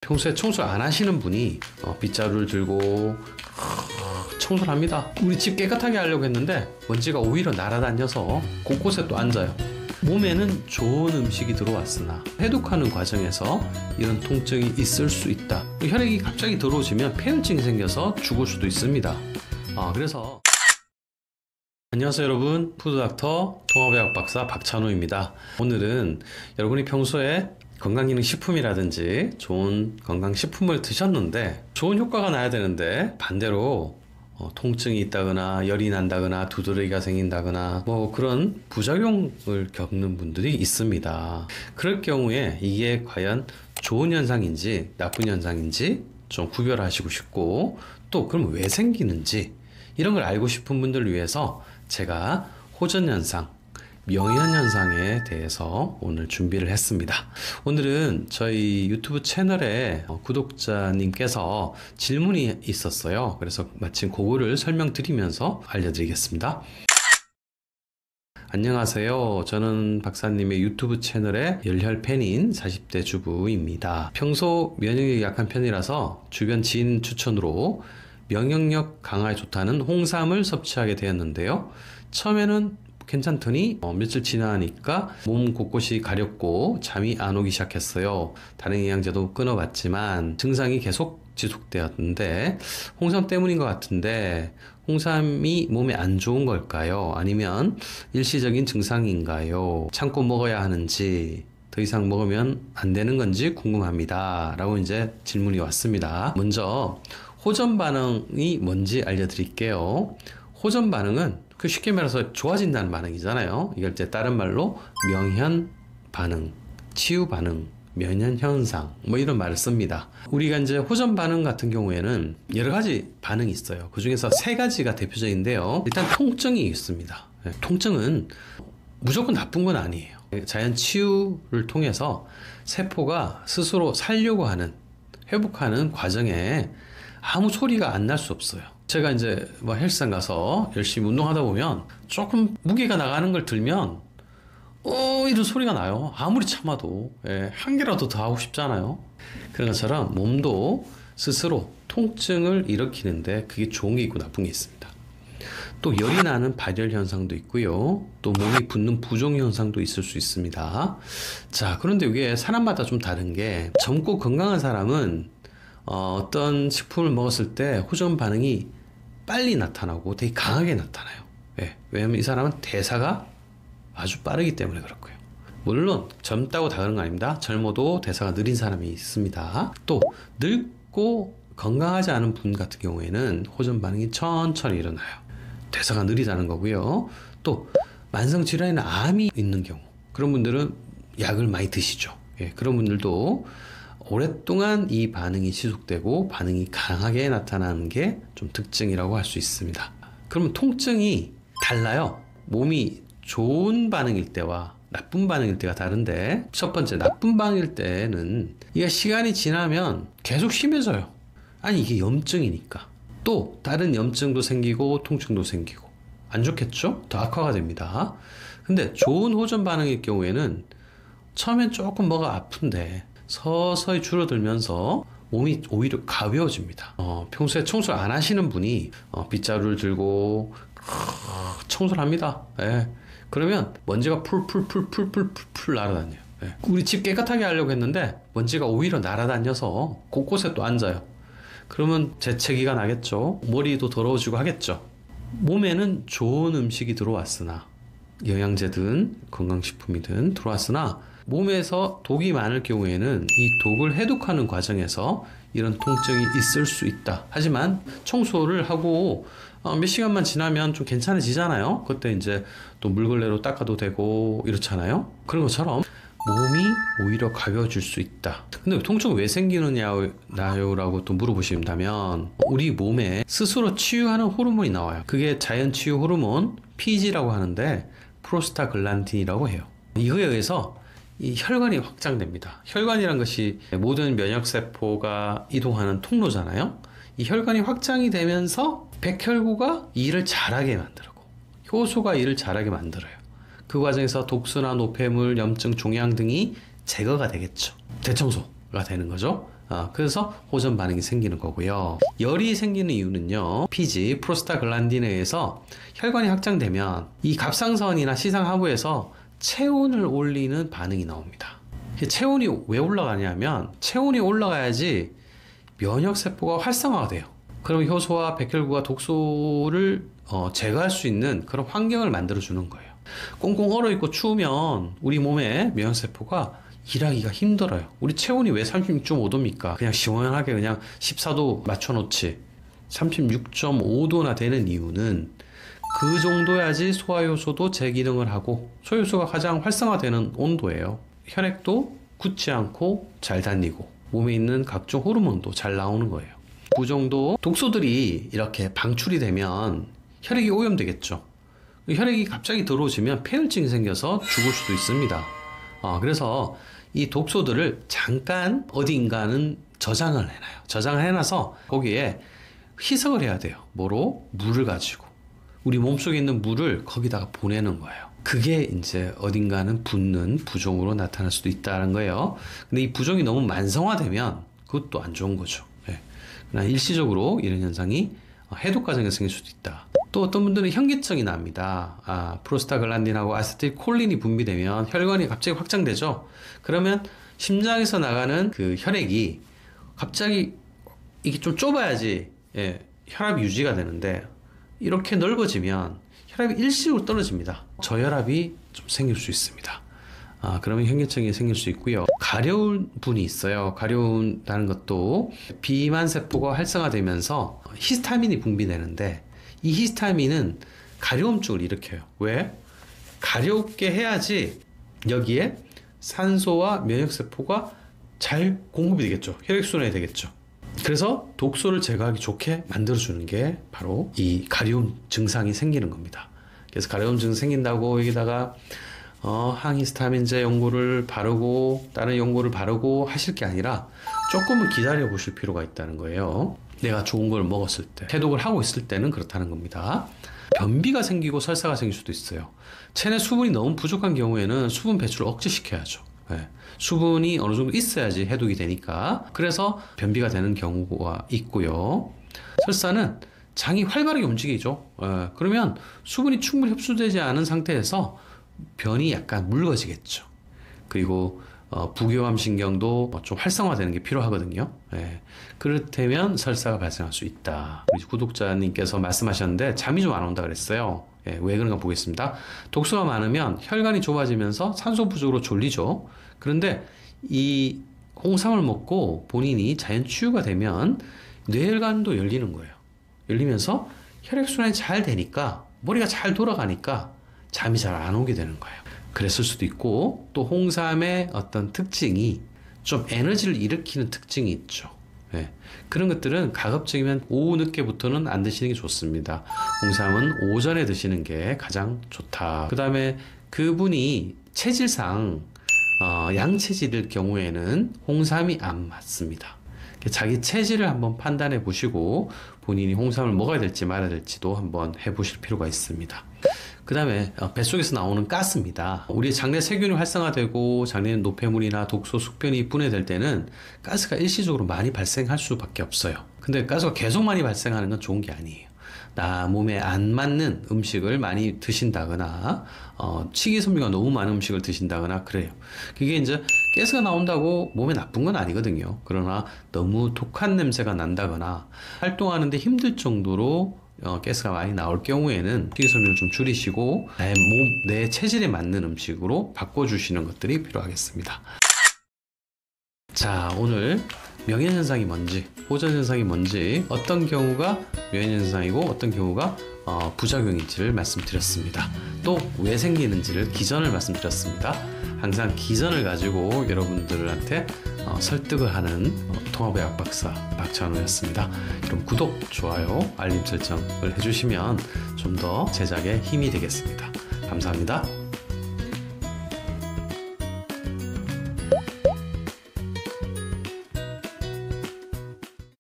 평소에 청소 안 하시는 분이 빗자루를 들고 청소를 합니다. 우리 집 깨끗하게 하려고 했는데 먼지가 오히려 날아다녀서 곳곳에 또 앉아요. 몸에는 좋은 음식이 들어왔으나 해독하는 과정에서 이런 통증이 있을 수 있다. 혈액이 갑자기 들어오시면 폐혈증이 생겨서 죽을 수도 있습니다. 그래서 안녕하세요 여러분, 푸드닥터 통합의학 박사 박찬호입니다. 오늘은 여러분이 평소에 건강기능식품이라든지 좋은 건강식품을 드셨는데 좋은 효과가 나야 되는데 반대로 통증이 있다거나 열이 난다거나 두드러기가 생긴다거나 그런 부작용을 겪는 분들이 있습니다. 그럴 경우에 이게 과연 좋은 현상인지 나쁜 현상인지 좀 구별하시고 싶고, 또 그럼 왜 생기는지 이런 걸 알고 싶은 분들을 위해서 제가 호전현상, 명현현상에 대해서 오늘 준비를 했습니다. 오늘은 저희 유튜브 채널에 구독자님께서 질문이 있었어요. 그래서 마침 그거를 설명드리면서 알려드리겠습니다. 안녕하세요. 저는 박사님의 유튜브 채널의 열혈 팬인 40대 주부입니다. 평소 면역력이 약한 편이라서 주변 지인 추천으로 면역력 강화에 좋다는 홍삼을 섭취하게 되었는데요. 처음에는 괜찮더니 며칠 지나니까 몸 곳곳이 가렵고 잠이 안 오기 시작했어요. 다른 영양제도 끊어봤지만 증상이 계속 지속되었는데 홍삼 때문인 것 같은데, 홍삼이 몸에 안 좋은 걸까요? 아니면 일시적인 증상인가요? 참고 먹어야 하는지, 더 이상 먹으면 안 되는 건지 궁금합니다. 라고 이제 질문이 왔습니다. 먼저 호전 반응이 뭔지 알려드릴게요. 호전 반응은 쉽게 말해서 좋아진다는 반응이잖아요. 이걸 이제 다른 말로 명현 반응, 치유 반응, 면현 현상 이런 말을 씁니다. 우리가 이제 호전 반응 같은 경우에는 여러 가지 반응이 있어요. 그 중에서 세 가지가 대표적인데요. 일단 통증이 있습니다. 통증은 무조건 나쁜 건 아니에요. 자연 치유를 통해서 세포가 스스로 살려고 하는, 회복하는 과정에 아무 소리가 안 날 수 없어요. 제가 이제 헬스장 가서 열심히 운동하다 보면 조금 무게가 나가는 걸 들면 이런 소리가 나요. 아무리 참아도. 한 개라도 더 하고 싶잖아요. 그런 것처럼 몸도 스스로 통증을 일으키는데 그게 좋은 게 있고 나쁜 게 있습니다. 또 열이 나는 발열 현상도 있고요. 또 몸이 붓는 부종 현상도 있을 수 있습니다. 자, 그런데 이게 사람마다 좀 다른 게, 젊고 건강한 사람은 어떤 식품을 먹었을 때 호전 반응이 빨리 나타나고 되게 강하게 나타나요. 왜냐면 이 사람은 대사가 아주 빠르기 때문에 그렇고요. 물론 젊다고 다 그런 거 아닙니다. 젊어도 대사가 느린 사람이 있습니다. 또 늙고 건강하지 않은 분 같은 경우에는 호전 반응이 천천히 일어나요. 대사가 느리다는 거고요. 또 만성질환이나 암이 있는 경우, 그런 분들은 약을 많이 드시죠. 그런 분들도 오랫동안 이 반응이 지속되고 반응이 강하게 나타나는 게 좀 특징이라고 할 수 있습니다. 그러면 통증이 달라요. 몸이 좋은 반응일 때와 나쁜 반응일 때가 다른데, 첫 번째 나쁜 반응일 때는 이게 시간이 지나면 계속 심해져요. 아니 이게 염증이니까. 또 다른 염증도 생기고 통증도 생기고 안 좋겠죠? 더 악화가 됩니다. 근데 좋은 호전 반응일 경우에는 처음엔 조금 뭐가 아픈데 서서히 줄어들면서 몸이 오히려 가벼워집니다. 평소에 청소를 안 하시는 분이 빗자루를 들고 청소를 합니다. 그러면 먼지가 풀 날아다녀요. 우리 집 깨끗하게 하려고 했는데 먼지가 오히려 날아다녀서 곳곳에 또 앉아요. 그러면 재채기가 나겠죠. 머리도 더러워지고 하겠죠. 몸에는 좋은 음식이 들어왔으나, 영양제든 건강식품이든 들어왔으나 몸에서 독이 많을 경우에는 이 독을 해독하는 과정에서 이런 통증이 있을 수 있다. 하지만 청소를 하고 몇 시간만 지나면 좀 괜찮아지잖아요. 그때 이제 또 물걸레로 닦아도 되고 이렇잖아요. 그런 것처럼 몸이 오히려 가벼워질 수 있다. 근데 통증은 왜 생기느냐요? 라고 또 물어보신다면, 우리 몸에 스스로 치유하는 호르몬이 나와요. 그게 자연 치유 호르몬 PG라고 하는데 프로스타글란딘이라고 해요. 이거에 의해서 이 혈관이 확장됩니다. 혈관이란 것이 모든 면역세포가 이동하는 통로잖아요. 이 혈관이 확장이 되면서 백혈구가 일을 잘하게 만들고 효소가 일을 잘하게 만들어요. 그 과정에서 독소나 노폐물, 염증, 종양 등이 제거가 되겠죠. 대청소가 되는 거죠. 그래서 호전 반응이 생기는 거고요. 열이 생기는 이유는요, 피지 프로스타글란딘에 의해서 혈관이 확장되면 이 갑상선이나 시상하부에서 체온을 올리는 반응이 나옵니다. 체온이 왜 올라가냐면, 체온이 올라가야지 면역세포가 활성화가 돼요. 그럼 효소와 백혈구가 독소를 제거할 수 있는 그런 환경을 만들어주는 거예요. 꽁꽁 얼어있고 추우면 우리 몸의 면역세포가 일하기가 힘들어요. 우리 체온이 왜 36.5도입니까? 그냥 시원하게 그냥 14도 맞춰놓지. 36.5도나 되는 이유는 그 정도야지 소화효소도 제 기능을 하고, 소화효소가 가장 활성화되는 온도예요. 혈액도 굳지 않고 잘 다니고 몸에 있는 각종 호르몬도 잘 나오는 거예요. 그 정도 독소들이 이렇게 방출이 되면 혈액이 오염되겠죠. 혈액이 갑자기 더러워지면 폐혈증이 생겨서 죽을 수도 있습니다. 그래서 이 독소들을 잠깐 어딘가는 저장을 해놔요. 저장을 해놔서 거기에 희석을 해야 돼요. 뭐로? 물을 가지고. 우리 몸속에 있는 물을 거기다가 보내는 거예요. 그게 이제 어딘가는 붓는 부종으로 나타날 수도 있다는 거예요. 근데 이 부종이 너무 만성화되면 그것도 안 좋은 거죠. 그러나 일시적으로 이런 현상이 해독 과정에서 생길 수도 있다. 또 어떤 분들은 현기증이 납니다. 프로스타글란딘하고 아세틸콜린이 분비되면 혈관이 갑자기 확장되죠. 그러면 심장에서 나가는 그 혈액이 갑자기 이게 좀 좁아야지 혈압이 유지가 되는데, 이렇게 넓어지면 혈압이 일시적으로 떨어집니다. 저혈압이 좀 생길 수 있습니다. 그러면 현기증이 생길 수 있고요. 가려운 분이 있어요. 가려운다는 것도 비만세포가 활성화되면서 히스타민이 분비되는데, 이 히스타민은 가려움증을 일으켜요. 왜? 가렵게 해야지 여기에 산소와 면역세포가 잘 공급이 되겠죠. 혈액순환이 되겠죠. 그래서 독소를 제거하기 좋게 만들어주는 게 바로 이 가려움 증상이 생기는 겁니다. 그래서 가려움 증상 생긴다고 여기다가 항히스타민제 연고를 바르고 다른 연고를 바르고 하실 게 아니라 조금은 기다려 보실 필요가 있다는 거예요. 내가 좋은 걸 먹었을 때, 해독을 하고 있을 때는 그렇다는 겁니다. 변비가 생기고 설사가 생길 수도 있어요. 체내 수분이 너무 부족한 경우에는 수분 배출을 억제시켜야죠. 수분이 어느 정도 있어야지 해독이 되니까. 그래서 변비가 되는 경우가 있고요. 설사는 장이 활발하게 움직이죠. 그러면 수분이 충분히 흡수되지 않은 상태에서 변이 약간 묽어지겠죠. 그리고 부교감 신경도 좀 활성화되는 게 필요하거든요. 그렇다면 설사가 발생할 수 있다. 우리 구독자님께서 말씀하셨는데 잠이 좀 안 온다 그랬어요. 왜 그런가 보겠습니다. 독소가 많으면 혈관이 좁아지면서 산소 부족으로 졸리죠. 그런데 이 홍삼을 먹고 본인이 자연 치유가 되면 뇌혈관도 열리는 거예요. 열리면서 혈액순환이 잘 되니까, 머리가 잘 돌아가니까 잠이 잘 안 오게 되는 거예요. 그랬을 수도 있고, 또 홍삼의 어떤 특징이 좀 에너지를 일으키는 특징이 있죠. 그런 것들은 가급적이면 오후 늦게부터는 안 드시는 게 좋습니다. 홍삼은 오전에 드시는 게 가장 좋다. 그 다음에 그분이 체질상 양체질일 경우에는 홍삼이 안 맞습니다. 자기 체질을 한번 판단해 보시고 본인이 홍삼을 먹어야 될지 말아야 될지도 한번 해보실 필요가 있습니다. 그 다음에 뱃속에서 나오는 가스입니다. 우리 장내 세균이 활성화되고 장내 노폐물이나 독소, 숙변이 분해될 때는 가스가 일시적으로 많이 발생할 수밖에 없어요. 근데 가스가 계속 많이 발생하는 건 좋은 게 아니에요. 나 몸에 안 맞는 음식을 많이 드신다거나 식이섬유가 너무 많은 음식을 드신다거나 그래요. 그게 이제 가스가 나온다고 몸에 나쁜 건 아니거든요. 그러나 너무 독한 냄새가 난다거나 활동하는데 힘들 정도로 가스가 많이 나올 경우에는 식이섬유를 좀 줄이시고 내 체질에 맞는 음식으로 바꿔주시는 것들이 필요하겠습니다. 자, 오늘 명현현상이 뭔지, 호전현상이 뭔지, 어떤 경우가 명현현상이고 어떤 경우가 부작용인지를 말씀드렸습니다. 또 왜 생기는지를 기전을 말씀드렸습니다. 항상 기전을 가지고 여러분들한테 설득을 하는 통합의 약박사 박찬호였습니다. 그럼 구독, 좋아요, 알림 설정을 해주시면 좀 더 제작에 힘이 되겠습니다. 감사합니다.